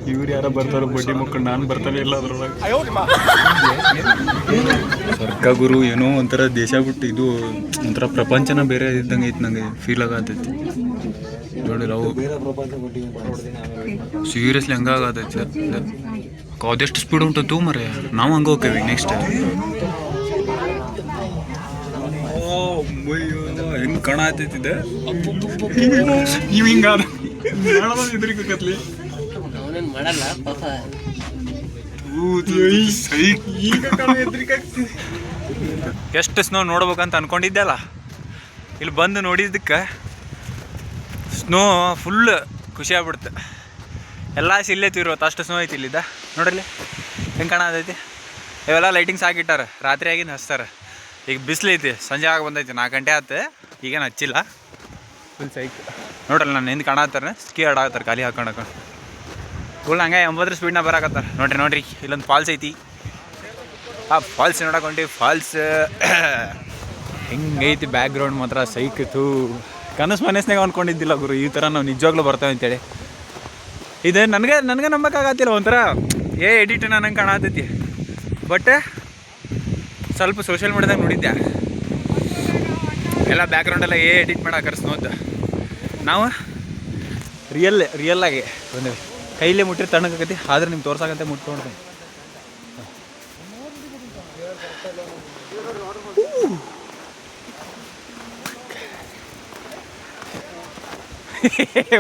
ಇವ್ರು ಯಾರ ಬರ್ತಾರೋ ಬಡ್ಡಿ ಮಕ್ಕಳು, ನಾನು ಬರ್ತಾನೆ ಇಲ್ಲ ಅದ್ರೊಳಗೆ. ಸ್ವರ್ಗ ಗುರು ಏನೋ ಒಂಥರ ದೇಶ ಬಿಟ್ಟು ಇದು ಒಂಥರ ಪ್ರಪಂಚನ ಬೇರೆ ಇದ್ದಂಗೆ ಐತೆ, ನಂಗೆ ಫೀಲ್ ಆಗತೈತಿ ನೋಡಿ. ಅವು ಸೀರಿಯಸ್ಲಿ ಹಂಗಾಗತೈತಿ. ಅದೆಷ್ಟು ಸ್ಪೀಡ್ ಉಂಟು ಮರೆ, ನಾವು ಹಂಗೆ ಹೋಗ್ತೇವೆ ನೆಕ್ಸ್ಟ್. ಹೆಂಗೆ ಕಣ ಆತೈತಿದೆ ನೀವು ಹಿಂಗಾದ ಇದ್ರಿಕತ್ಲಿ ಮಾಡಲ್ಲ ಪಾಪ. ಎಷ್ಟು ಸ್ನೋ ನೋಡ್ಬೇಕಂತ ಅನ್ಕೊಂಡಿದ್ದೆ ಅಲ್ಲ, ಇಲ್ಲಿ ಬಂದು ನೋಡಿದ್ದಕ್ಕೆ ಸ್ನೋ ಫುಲ್ ಖುಷಿ ಆಗ್ಬಿಡ್ತು. ಎಲ್ಲ ಇಲ್ಲೇ ತಿರುವತ್ತು ಅಷ್ಟು ಸ್ನೋ ಐತಿ ಇಲ್ಲಿದ್ದ. ನೋಡ್ರಿ ಹೆಂಗೆ ಕಾಣತೈತಿ. ಇವೆಲ್ಲ ಲೈಟಿಂಗ್ಸ್ ಹಾಕಿಟ್ಟಾರ, ರಾತ್ರಿ ಆಗಿನ ಹಚ್ತಾರೆ. ಈಗ ಬಿಸಿಲೈತಿ, ಸಂಜೆ ಆಗಿ ಬಂದೈತಿ, 4 ಗಂಟೆ ಆಯ್ತು, ಈಗೇನು ಹಚ್ಚಿಲ್ಲ. ಫುಲ್ ಸೈಕ್ ನೋಡ್ರಲ್ಲ, ನಾನು ಹಿಂದೆ ಕಾಣತ್ತಾರೆ, ಸ್ಕೀ ಆಡಾಕತ್ತಾರೆ ಖಾಲಿ ಹಾಕೊಂಡು ಫುಲ್ ಹಂಗೆ 80 ಸ್ಪೀಡ್ನ ಬರಾಕತ್ತಾರೆ. ನೋಡ್ರಿ ಇಲ್ಲೊಂದು ಫಾಲ್ಸ್ ಐತಿ. ಆ ಫಾಲ್ಸ್ ನೋಡಕೊಂಡಿ. ಫಾಲ್ಸ್ ಹೆಂಗೈತಿ ಬ್ಯಾಕ್ಗ್ರೌಂಡ್ ಮಾತ್ರ ಸೈಕಿತ್ತು. ಮನಸ್ನಾಗ ಅಂದ್ಕೊಂಡಿದ್ದಿಲ್ಲ ಗುರು ಈ ಥರ ನಾವು ನಿಜವಾಗ್ಲೂ ಬರ್ತೇವೆ ಅಂತೇಳಿ. ಇದು ನನಗೆ ನಂಬಕ್ಕಾಗತ್ತಿಲ್ಲ, ಒಂಥರ ಎಡಿಟ್ ನನಗೆ ಕಾಣತೈತಿ. ಬಟ್ ಸ್ವಲ್ಪ ಸೋಷಿಯಲ್ ಮೀಡ್ಯಾದಾಗ ನೋಡಿದ್ದೆ, ಎಲ್ಲ ಬ್ಯಾಕ್ಗ್ರೌಂಡೆಲ್ಲ ಎಡಿಟ್ ಮಾಡಾಕರ್ ಸ್ನೋದ್ದು. ನಾವು ರಿಯಲ್ಲಾಗಿ ಬಂದೇವೆ. ಕೈಲೇ ಮುಟ್ಟಿರಿ ತಣ್ಣಗಾಕತಿ, ಆದ್ರೆ ನಿಮ್ಗೆ ತೋರ್ಸಾಕಂತ ಮುಟ್ಕೊಂಡು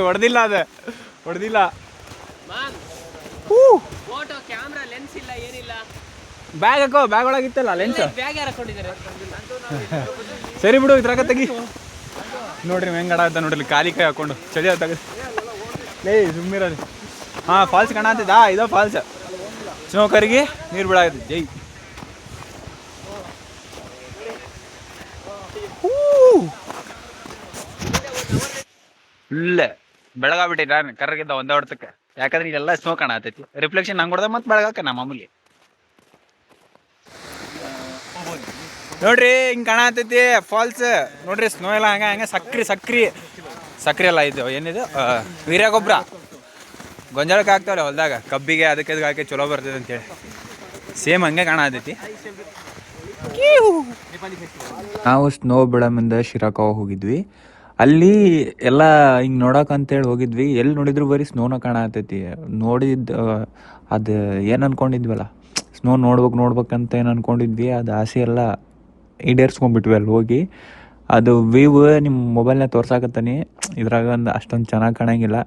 ಹೊಡೆದಿಲ್ಲ, ಅದು ಹೊಡೆದಿಲ್ಲ. ಬ್ಯಾಗ್ ಹಾಕೋ, ಬ್ಯಾಗ್ ಒಳಗಿತ್ತಲ್ಲ ಲೆನ್ಸ್. ಸರಿ ಬಿಡು, ಇದ್ರಾಗ ತೆಗಿ. ನೋಡ್ರಿ ಹೆಂಗೆ ಆಡತ್ತ ನೋಡ್ರಿ, ಖಾಲಿ ಕೈ ಹಾಕೊಂಡು ಚಳಿ ತೆಗೆದು ಲೇ ಸುಮ್ಮಿರೋದು. ಹಾಂ, ಫಾಲ್ಸ್ ಕಾಣತ್ತಿದ್ದ, ಇದೋ ಫಾಲ್ಸ್. ಸ್ನೋ ಕರಗಿ ನೀರು ಬಿಡಾಗತ್ತೆ. ಜೈ ಫುಲ್ ಬೆಳಗಾಗ್ಬಿಟ್ಟೈತಿ. ನಾನು ಕರ್ಗಿದ್ದ ಒಂದೇ ಹೊಡ್ತಕ್ಕೆ, ಯಾಕಂದ್ರೆ ಇದೆಲ್ಲ ಸ್ನೋ ಕಾಣತೈತಿ. ರಿಫ್ಲೆಕ್ಷನ್ ನಂಗೆ ಹೊಡೆದ ಮತ್ತೆ ಬೆಳಗಾಕ ನಮ್ಮ ಮಾಮೂಲಿ. ನೋಡ್ರಿ ಹಿಂಗೆ ಕಾಣತೈತಿ ಫಾಲ್ಸ್. ನೋಡ್ರಿ ಸ್ನೋ ಎಲ್ಲ ಹಂಗೆ ಸಕ್ರಿ ಎಲ್ಲ ಇದು ಏನಿದು ವೀರ್ಯ ಗೊಬ್ಬರ ಗೊಂಜಾಳಕ್ಕೆ ಹಾಕ್ತಾವಲ್ಲ ಹೊಲ್ದಾಗ, ಕಬ್ಬಿಗೆ ಅದಕ್ಕೆ ಹಾಕಿ ಚಲೋ ಬರ್ತದೆ ಅಂತೇಳಿ. ಸೇಮ್ ಹಂಗೆ ಕಾಣತೈತಿ. ನಾವು ಸ್ನೋ ಬೆಳಮಿಂದ ಶಿರಾಕಾವ್ ಹೋಗಿದ್ವಿ. ಅಲ್ಲಿ ಎಲ್ಲ ಹಿಂಗೆ ನೋಡಕ್ಕಂತೇಳಿ ಹೋಗಿದ್ವಿ. ಎಲ್ಲಿ ನೋಡಿದ್ರು ಬರೀ ಸ್ನೋನ ಕಾಣತೈತಿ. ನೋಡಿದ್ದು ಅದು ಏನು ಅಂದ್ಕೊಂಡಿದ್ವಲ್ಲ, ಸ್ನೋ ನೋಡ್ಬೇಕಂತ ಏನು ಅಂದ್ಕೊಂಡಿದ್ವಿ, ಅದು ಆಸೆ ಎಲ್ಲ ಈಡೇರಿಸ್ಕೊಂಡ್ಬಿಟ್ವಿ ಅಲ್ಲಿ ಹೋಗಿ. ಅದು ವ್ಯೂ ನಿಮ್ಮ ಮೊಬೈಲ್ನಾಗ ತೋರ್ಸಾಕತ್ತಾನೆ, ಇದ್ರಾಗ ಒಂದು ಅಷ್ಟೊಂದು ಚೆನ್ನಾಗಿ ಕಾಣಂಗಿಲ್ಲ.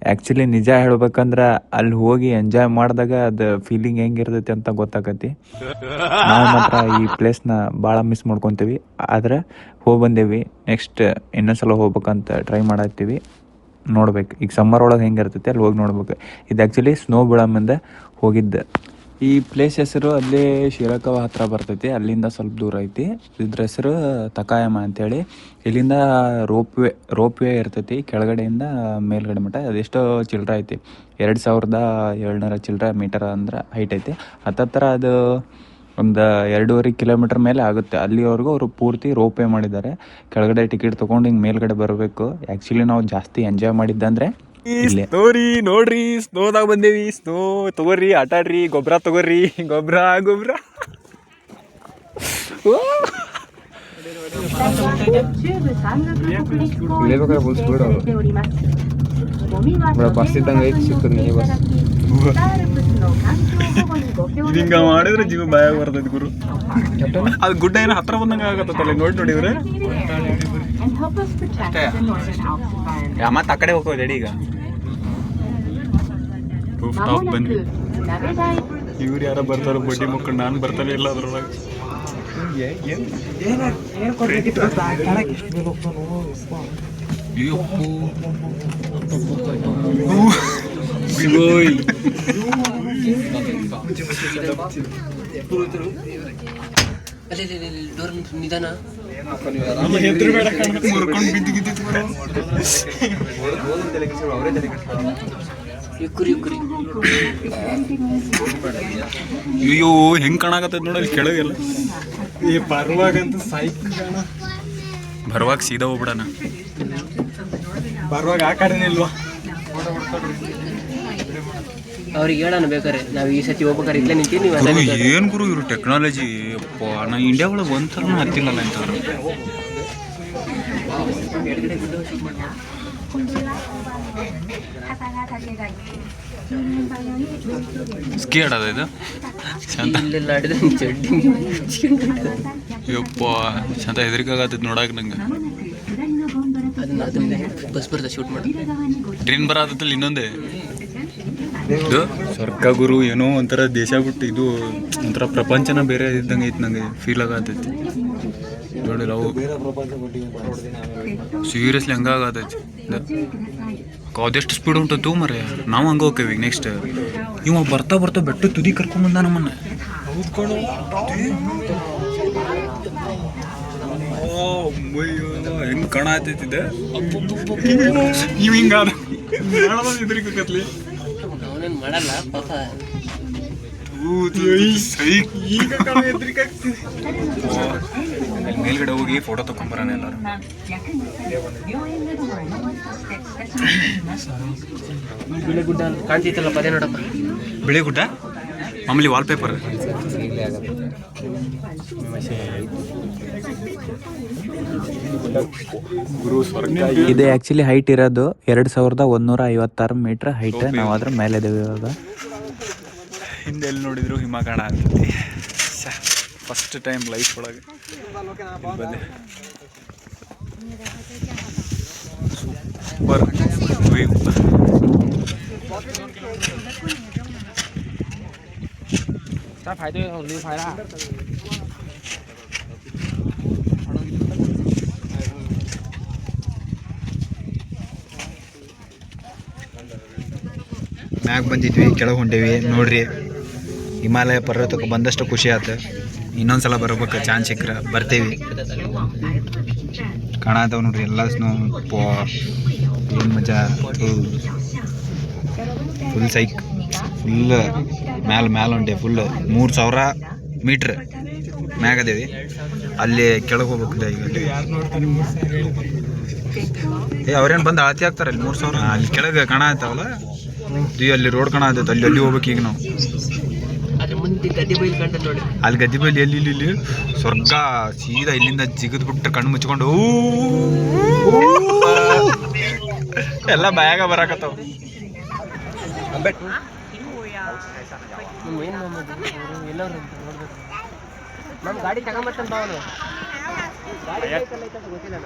ಆ್ಯಕ್ಚುಲಿ ನಿಜ ಹೇಳ್ಬೇಕಂದ್ರೆ ಅಲ್ಲಿ ಹೋಗಿ ಎಂಜಾಯ್ ಮಾಡಿದಾಗ ಅದು ಫೀಲಿಂಗ್ ಹೆಂಗಿರ್ತೈತಿ ಅಂತ ಗೊತ್ತಾಕತಿ. ನಾವು ಮಾತ್ರ ಈ ಪ್ಲೇಸ್ನ ಭಾಳ ಮಿಸ್ ಮಾಡ್ಕೊತೀವಿ. ಆದರೆ ಹೋಗಿ ಬಂದೇವಿ, ನೆಕ್ಸ್ಟ್ ಇನ್ನೊಂದ್ಸಲ ಹೋಗ್ಬೇಕಂತ ಟ್ರೈ ಮಾಡತ್ತೀವಿ. ನೋಡ್ಬೇಕು, ಈಗ ಸಮ್ಮರ್ ಒಳಗೆ ಹೆಂಗಿರ್ತೈತಿ ಅಲ್ಲಿ ಹೋಗಿ ನೋಡ್ಬೇಕು. ಇದು ಆ್ಯಕ್ಚುಲಿ ಸ್ನೋ ಬೆಳಮಿಂದ ಹೋಗಿದ್ದೆ. ಈ ಪ್ಲೇಸ್ ಹೆಸರು ಅಲ್ಲೇ ಶಿರಾಕಾವ್ ಹತ್ರ ಬರ್ತೈತಿ, ಅಲ್ಲಿಂದ ಸ್ವಲ್ಪ ದೂರ ಐತಿ. ಇದ್ರ ಹೆಸರು ತಕಾಯಮ ಅಂತೇಳಿ. ಇಲ್ಲಿಂದ ರೋಪ್ ವೇ ಇರ್ತೈತಿ, ಕೆಳಗಡೆಯಿಂದ ಮೇಲ್ಗಡೆ ಮಟ್ಟ. ಅದೆಷ್ಟೋ ಚಿಲ್ಲರೆ ಐತಿ, 2700 ಚಿಲ್ಲರೆ ಮೀಟರ್ ಅಂದ್ರೆ ಹೈಟ್ ಐತಿ. ಹತ್ತತ್ರ ಅದು ಒಂದು 2.5 ಕಿಲೋಮೀಟರ್ ಮೇಲೆ ಆಗುತ್ತೆ. ಅಲ್ಲಿವರೆಗೂ ಅವರು ಪೂರ್ತಿ ರೋಪ್ ವೇ ಮಾಡಿದ್ದಾರೆ. ಕೆಳಗಡೆ ಟಿಕೆಟ್ ತೊಗೊಂಡು ಹಿಂಗೆ ಮೇಲ್ಗಡೆ ಬರಬೇಕು. ಆ್ಯಕ್ಚುಲಿ ನಾವು ಜಾಸ್ತಿ ಎಂಜಾಯ್ ಮಾಡಿದ್ದಂದ್ರೆ ಸ್ನೋರಿ. ನೋಡ್ರಿ ಸ್ನೋದಾಗ ಬಂದೇವಿ. ಸ್ನೋ ತಗೋರಿ, ಆಟಾಡ್ರಿ, ಗೊಬ್ಬರ ತಗೋರಿ, ಗೊಬ್ಬರ ಬಸ್ ಇದ್ದಂಗೆ ಐತಿ, ಸಿಕ್ಕದ ಮಿನಿ ಬಸ್. ಹಿಂಗ ಮಾಡಿದ್ರೆ ಜೀವ ಭಯ ಬರ್ತೈತಿ ಗುರು. ಅದು ಗುಡ್ಡ ಏನೋ ಹತ್ರ ಬಂದಂಗೆ ಆಗತ್ತಲ್ಲ, ನೋಡಿದ್ರೆ ಮತ್ತೆ ಆ ಕಡೆ ಹೋಗೋದು ರೆಡಿ. ಈಗ ರೂಫ್ ಟಾಪ್ ಬಂದ್ವಿ. ಇವ್ರು ಯಾರ ಬರ್ತಾರೋ ಬಡ್ಡಿ ಮಕ್ಕಳು, ನಾನು ಬರ್ತಾನೆ ಇಲ್ಲ ಅದ್ರೊಳಗೆ. ನಿಧಾನ ಅಯ್ಯೋ ಹೆಂಗ್ ಕಾಣಕತ್ತದ ನೋಡಲ್ಲಿ ಕೆಳಗೆಲ್ಲ. ಈ ಬರುವಾಗಂತೂ ಸೈಕ್ ಕಾಣ. ಬರುವಾಗ ಸೀದಾ ಹೋಗ್ಬಿಡಣ. ಬರುವಾಗ ಆ ಕಡೆನೇ ಇಲ್ವಾ? ಅವ್ರಿಗೆ ಹೇಳೋಣ ಬೇಕಾರೆ ನಾವು ಈ ಸತಿ ಹೋಗ್ಬೇಕಾರೆ ಇಲ್ಲೇ ನಿಂತೀವಿ ನೀವು ಅಲ್ಲೇ ನಿಂತ್ಕೊಳ್ಳಿ. ಏನು ಗುರು ಇವರು ಟೆಕ್ನಾಲಜಿ ಅಪ್ಪ ನಾ ಇಂಡಿಯಾ ಒಳಗೆ ಒಂಥರನೂ ಹತ್ತಿಲ್ಲಲ್ಲ ಇಂಥವ್ರು ಎಡಗಡೆ ಗುಡ್ಡ ಶೂಟ್ ಮಾಡಿ ಸ್ಕಿ ಆಡೋದು ಇದು ಶಾಂತ ಇಲ್ಲೆಲ್ಲ ಆಡಿದ್ರೆ ಚಡ್ಡಿ ಯಪ್ಪ ಶಾಂತ ಹೆದರಿಕಾಗತ್ತೈತೆ ನೋಡಕ್ಕೆ ನಂಗೆ ಅದನ್ನ ಬಸ್ ಬರ್ದ ಶೂಟ್ ಮಾಡಿ ಟ್ರೈನ್ ಬರತ್ತಲ್ಲ ಇನ್ನೊಂದೇ ಇದು ಸ್ವರ್ಗ ಗುರು ಏನೋ ಒಂಥರ ದೇಶ ಬಿಟ್ಟು ಇದು ಒಂಥರ ಪ್ರಪಂಚನ ಬೇರೆ ಇದ್ದಂಗೆ ಐತೆ ನಂಗೆ ಫೀಲ್ ಆಗತ್ತೈತಿ ನೋಡಿಲ್ಲ ಅವು ಸೀರಿಯಸ್ಲಿ ಹಂಗಾಗತೈತಿ ಅದೆಷ್ಟು ಸ್ಪೀಡ್ ಉಂಟು ಮರೆ ನಾವು ಹಂಗೆ ಹೋಗ್ತೇವೆ ಈಗ ನೆಕ್ಸ್ಟ್ ಇವ ಬರ್ತಾ ಬರ್ತಾ ಬೆಟ್ಟ ತುದಿ ಕರ್ಕೊಂಬಂದ ನಮ್ಮನ್ನ ಹೆಂಗ್ ಕಣ ಆತೈತಿದೆ ನೀವು ಹಿಂಗಾದ ಇದ್ರಿಕತ್ಲಿ ಅವನೇನು ಮಾಡಲ್ಲ ಪಾಪ ಮೇಲ್ಗಡೆ ಹೋಗಿ ಫೋಟೋ ತಗೊಂಬರೋಣ ಎಲ್ಲರೂ ಬಿಳಿ ಗುಡ್ಡ ಕಾಣ್ತಿತ್ತಲ್ಲ ಪದೇ ನೋಡಪ್ಪ ಬಿಳಿ ಗುಡ್ಡ ಮಾಮೂಲಿ ವಾಲ್ಪೇಪರ್ ಇದು ಆಕ್ಚುಲಿ ಹೈಟ್ ಇರೋದು 2156 ಮೀಟರ್ ಹೈಟ್ ನಾವು ಅದ್ರ ಮೇಲೆ ಇದ್ದೇವೆ ಇವಾಗ ಹಿಂದೆ ಎಲ್ಲಿ ನೋಡಿದ್ರು ಹಿಮ ಕಾಣ ಆಗ್ತೈತಿ ಫಸ್ಟ್ ಟೈಮ್ ಲೈಫ್ ಒಳಗೆ ಸೂಪರ್ ವ್ಯೂ ಮ್ಯಾಗ ಬಂದಿದ್ವಿ ಕೆಳಗೆ ಹೊಂಟೇವಿ ನೋಡ್ರಿ ಹಿಮಾಲಯ ಪರ್ವತಕ್ಕೆ ಬಂದಷ್ಟು ಖುಷಿ ಆಯ್ತು ಇನ್ನೊಂದ್ಸಲ ಬರ್ಬೇಕು ಚಾನ್ಸ್ ಸಿಕ್ಕರೆ ಬರ್ತೀವಿ ಕಾಣತಾವ ನೋಡ್ರಿ ಎಲ್ಲ ಸ್ನೋ ಏನು ಮಜಾ ಫುಲ್ ಸೈಕ್ ಫುಲ್ ಮ್ಯಾಲ ಹೊಂಟೆ ಫುಲ್ 3000 ಮೀಟ್ರ್ ಮ್ಯಾಗ ಅದೇವಿ ಅಲ್ಲಿ ಕೆಳಗೆ ಹೋಗ್ಬೇಕು ಈಗ ಅವ್ರೇನು ಬಂದು ಅಳತಿ ಆಗ್ತಾರೆ ಅಲ್ಲಿ 3000 ಅಲ್ಲಿ ಕೆಳಗೆ ಕಾಣತ್ತಾವಲ್ಲ ಅಲ್ಲಿ ರೋಡ್ ಕಾಣತೈತೆ ಅಲ್ಲಿ ಹೋಗ್ಬೇಕು ಈಗ ನಾವು ಅಲ್ಲಿ ಗದ್ದೆ ಬೈಲಿ ಇಲ್ಲಿ ಸ್ವರ್ಗ ಸೀದಾ ಇಲ್ಲಿಂದ ಜಿಗಿದ್ ಬಿಟ್ಟು ಕಣ್ಣು ಮುಚ್ಕೊಂಡು ಎಲ್ಲ ಬಾಯಾಗ ಬರಾಕತ್ತಾವ ನಮ್ಮ ಗಾಡಿ ತಗೊಂಬತ್ತಂತ ಅವನು ಗಾಡಿ ಗೊತ್ತಿಲ್ಲ